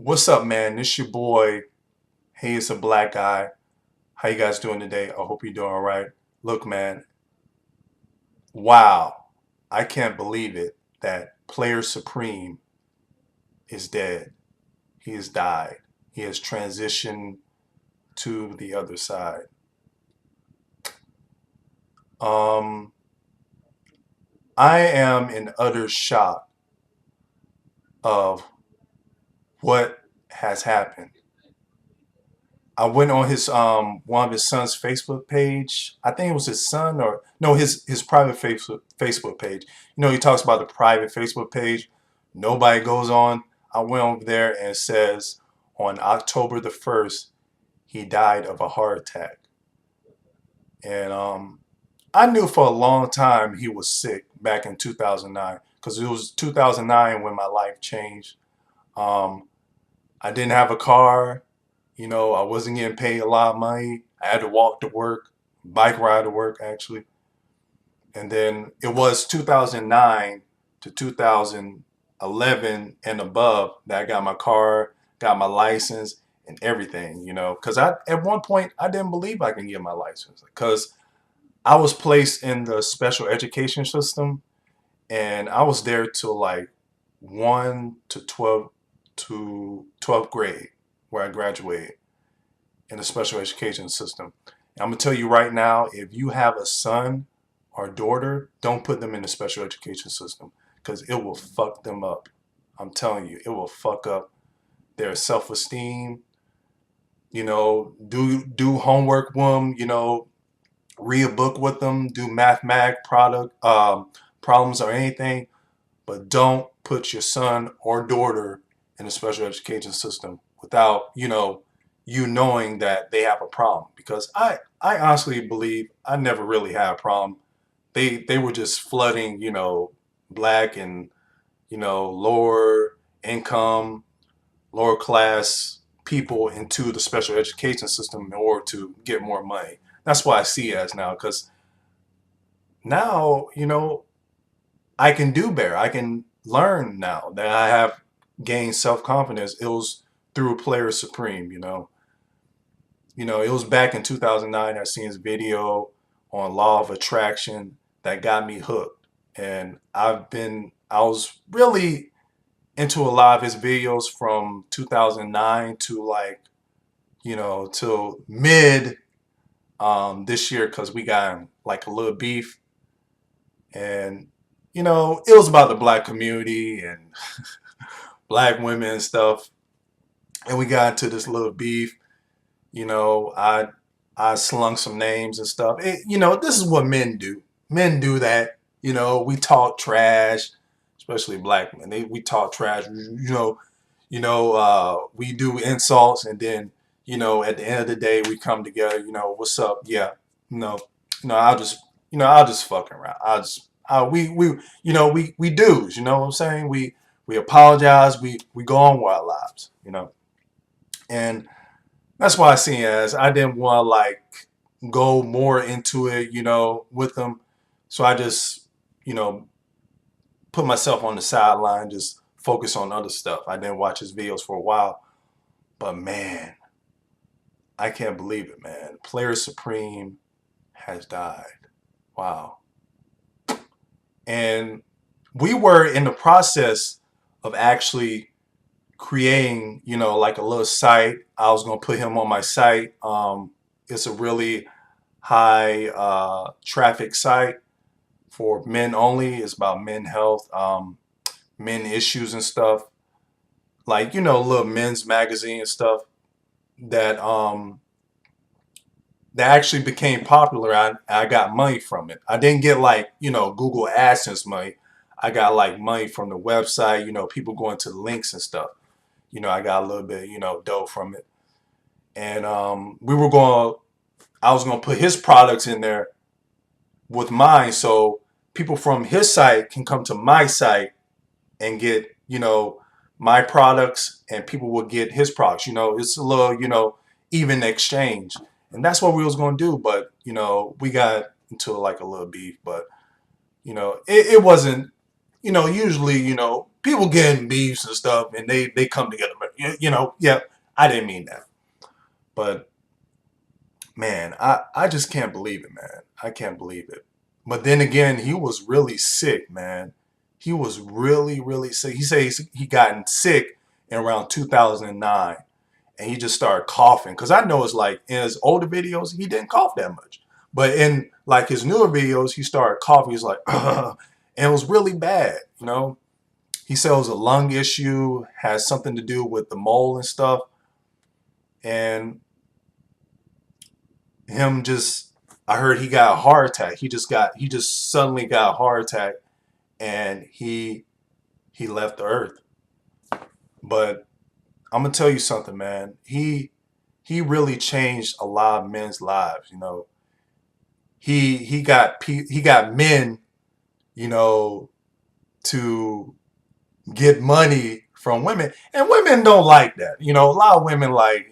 What's up, man? This your boy. Hey, it's a black guy. How you guys doing today? I hope you're doing all right. Look, man. Wow. I can't believe it that Player Supreme is dead. He has died. He has transitioned to the other side. Um, I am in utter shock of what has happened. I went on his one of his son's Facebook page. I think it was his son or no, his private Facebook page. He talks about the private Facebook page. Nobody goes on. I went over there and it says on October the 1st, he died of a heart attack. And I knew for a long time he was sick back in 2009 because it was 2009 when my life changed. Um, I didn't have a car. I wasn't getting paid a lot of money. I had to walk to work, bike ride to work actually. And then it was 2009 to 2011 and above that I got my car, got my license and everything. Because at one point I didn't believe I can get my license because I was placed in the special education system and I was there till like 1 to 12th grade where I graduated in the special education system. And I'm gonna tell you right now, if you have a son or daughter, don't put them in the special education system because it will fuck them up. I'm telling you, it will fuck up their self-esteem. Do homework with them. Read a book with them. Do mathematic problems or anything, but don't put your son or daughter in the special education system without you knowing that they have a problem, because I honestly believe I never really had a problem. They were just flooding black and lower income, lower class people into the special education system in order to get more money. That's what I see it as now, because now I can do better. I can learn now that I have gained self-confidence. It was through Player Supreme. It was back in 2009 I seen his video on law of attraction that got me hooked. And I was really into a lot of his videos from 2009 to like, till mid this year because we got in like a little beef. And, it was about the black community and black women and stuff. And we got into this little beef. You know, I I slung some names and stuff. This is what men do. Men do that. We talk trash, especially black men. We talk trash. We do insults, and then at the end of the day, we come together. What's up? Yeah, no, no. I'll just fucking around. We dudes. You know what I'm saying? We apologize. We go on with our lives. And that's why I see it as I didn't want to like go more into it, with them. So I just, you know, put myself on the sideline, just focus on other stuff. I didn't watch his videos for a while, but man, I can't believe it, man. Player Supreme has died. Wow. And we were in the process of actually creating, like a little site. I was gonna put him on my site. It's a really high traffic site for men only. It's about men health, men issues and stuff. Like, little men's magazine and stuff that actually became popular. I got money from it. I didn't get like, Google AdSense money. I got like money from the website, people going to the links and stuff. I got a little bit, dough from it. And I was going to put his products in there with mine so people from his site can come to my site and get, my products, and people will get his products. It's a little, even exchange. And that's what we was going to do. But, we got into like a little beef. But, it wasn't, usually, people get in beefs and stuff and they come together. Yeah, I didn't mean that. But man, I just can't believe it, man. I can't believe it. But then again, he was really sick, man. He was really, really sick. He says he gotten sick in around 2009, and he just started coughing. Cause I know it's like in his older videos, he didn't cough that much, but in like his newer videos, he started coughing. He's like, and it was really bad. He said it was a lung issue, has something to do with the mole and stuff, and him just I heard he got a heart attack. He just suddenly got a heart attack, and he left the earth. But I'm gonna tell you something, man. He really changed a lot of men's lives. He got men, you know, to get money from women, and women don't like that. A lot of women like,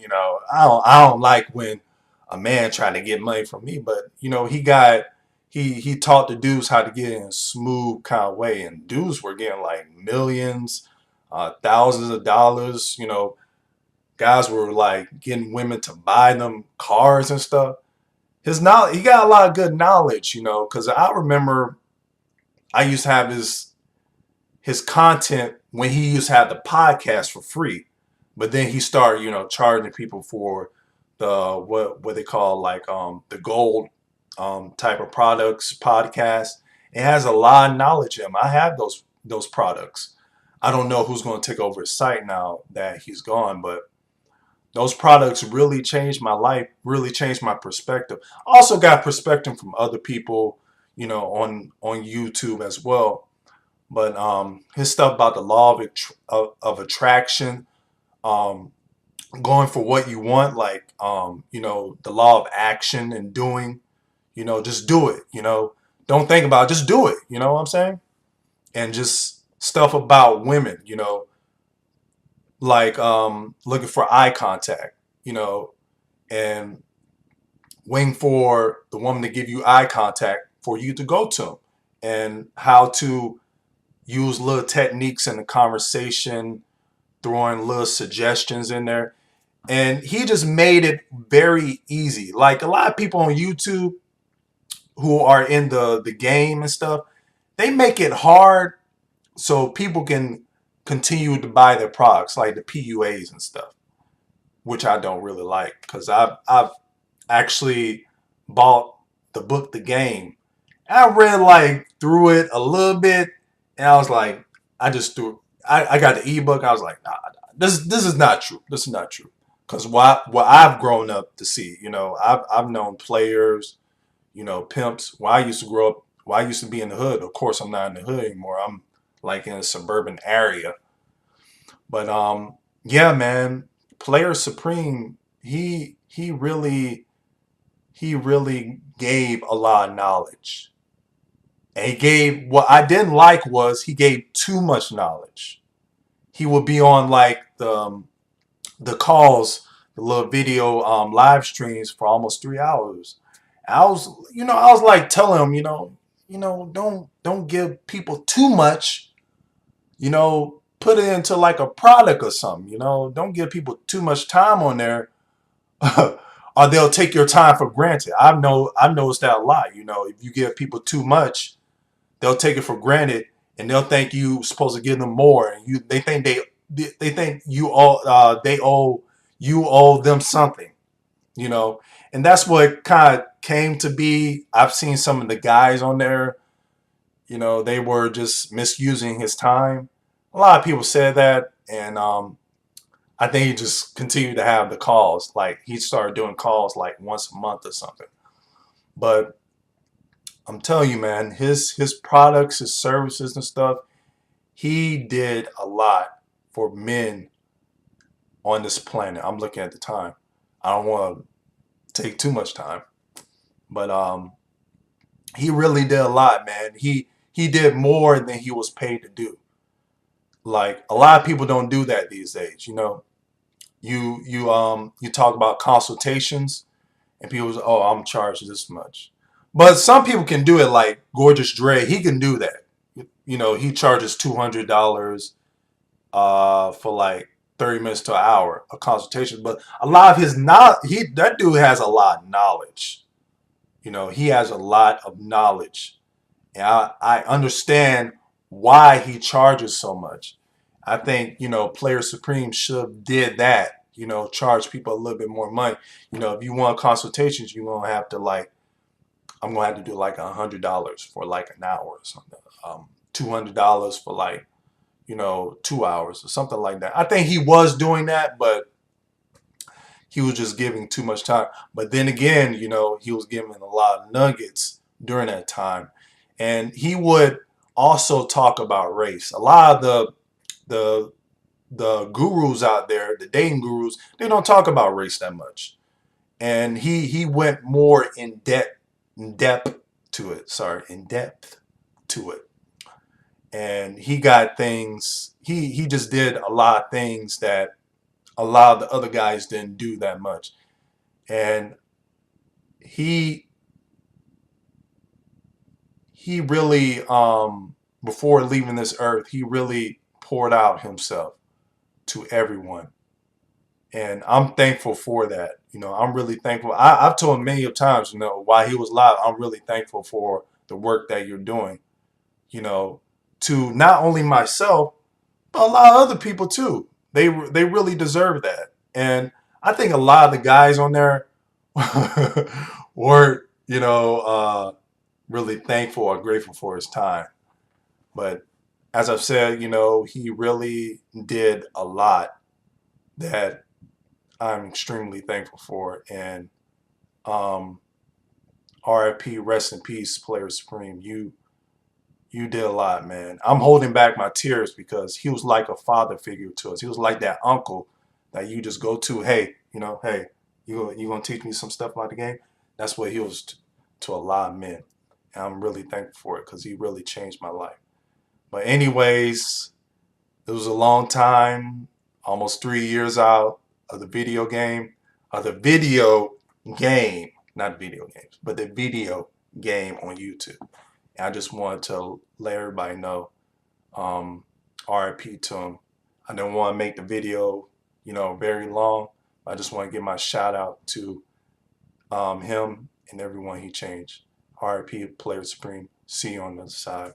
I don't like when a man trying to get money from me, but he taught the dudes how to get in a smooth kind of way, and dudes were getting like millions, thousands of dollars. Guys were like getting women to buy them cars and stuff. His knowledge, he got a lot of good knowledge, because I remember I used to have his content when he used to have the podcast for free, but then he started, charging people for the what they call like the gold type of products podcast. It has a lot of knowledge in him. I have those products. I don't know who's going to take over his site now that he's gone, but those products really changed my life, really changed my perspective. Also got perspective from other people, on YouTube as well. But his stuff about the law of attraction, um, going for what you want, like the law of action and doing, just do it. Don't think about it, just do it. You know what I'm saying? And just stuff about women, like looking for eye contact, and waiting for the woman to give you eye contact for you to go to them, and how to use little techniques in the conversation, throwing little suggestions in there. And he just made it very easy. Like a lot of people on YouTube who are in the game and stuff, they make it hard so people can continue to buy their products, like the PUAs and stuff, which I don't really like, because I've actually bought the book The Game. I read like through it a little bit, and I was like, I just threw. I got the ebook. I was like, nah, this is not true. This is not true. Because what I've grown up to see, I've known players, pimps. When I used to grow up, when I used to be in the hood. Of course, I'm not in the hood anymore. I'm like in a suburban area. But yeah, man, Playersupreme, he really gave a lot of knowledge. And he gave, what I didn't like was he gave too much knowledge. He would be on like the calls, the little video live streams for almost 3 hours. I was like telling him, don't give people too much, put it into like a product or something, don't give people too much time on there. Or they'll take your time for granted. I've noticed that a lot. If you give people too much, they'll take it for granted, and they'll think you supposed to give them more. And they think they think you owe them something, you know. And that's what kind of came to be. I've seen some of the guys on there, they were just misusing his time. A lot of people said that, and I think he just continued to have the calls. Like he started doing calls like once a month or something. But I'm telling you, man, his products, his services and stuff, he did a lot for men on this planet. I'm looking at the time. I don't want to take too much time, but he really did a lot, man. He did more than he was paid to do. Like a lot of people don't do that these days, You talk about consultations, and people say, "Oh, I'm charged this much," but some people can do it. Like Gorgeous Dre, he can do that. He charges $200 for like 30 minutes to an hour of consultation. But a lot of his knowledge, that dude has a lot of knowledge. You know, he has a lot of knowledge. And I understand why he charges so much. I think, you know, Player Supreme should have did that. You know, charge people a little bit more money. You know, if you want consultations, you're gonna have to like, I'm gonna have to do like $100 for like an hour or something. $200 for like, you know, 2 hours or something like that. I think he was doing that, but he was just giving too much time. But then again, you know, he was giving a lot of nuggets during that time. And he would also talk about race. A lot of the the gurus out there, the dating gurus, they don't talk about race that much. And he went more in depth to it. Sorry, in depth to it. And he got things, he just did a lot of things that a lot of the other guys didn't do that much. And he he really before leaving this earth, he really poured out himself to everyone. And I'm thankful for that. You know, I'm really thankful. I've told him many of times, you know, while he was alive, I'm really thankful for the work that you're doing, you know, to not only myself, but a lot of other people too. They really deserve that. And I think a lot of the guys on there were, you know, really thankful or grateful for his time. But as I've said, you know, he really did a lot that I'm extremely thankful for. And um, RIP, rest in peace, Player Supreme. You did a lot, man. I'm holding back my tears because he was like a father figure to us. He was like that uncle that you just go to, hey, you know, hey, you gonna teach me some stuff about the game? That's what he was to a lot of men. And I'm really thankful for it because he really changed my life. But anyways, it was a long time, almost 3 years out of the video game, not video games, but the video game on YouTube. And I just wanted to let everybody know, um, RIP to him. I didn't want to make the video, you know, very long. I just want to give my shout out to him and everyone he changed. RIP, Player Supreme. See you on the other side.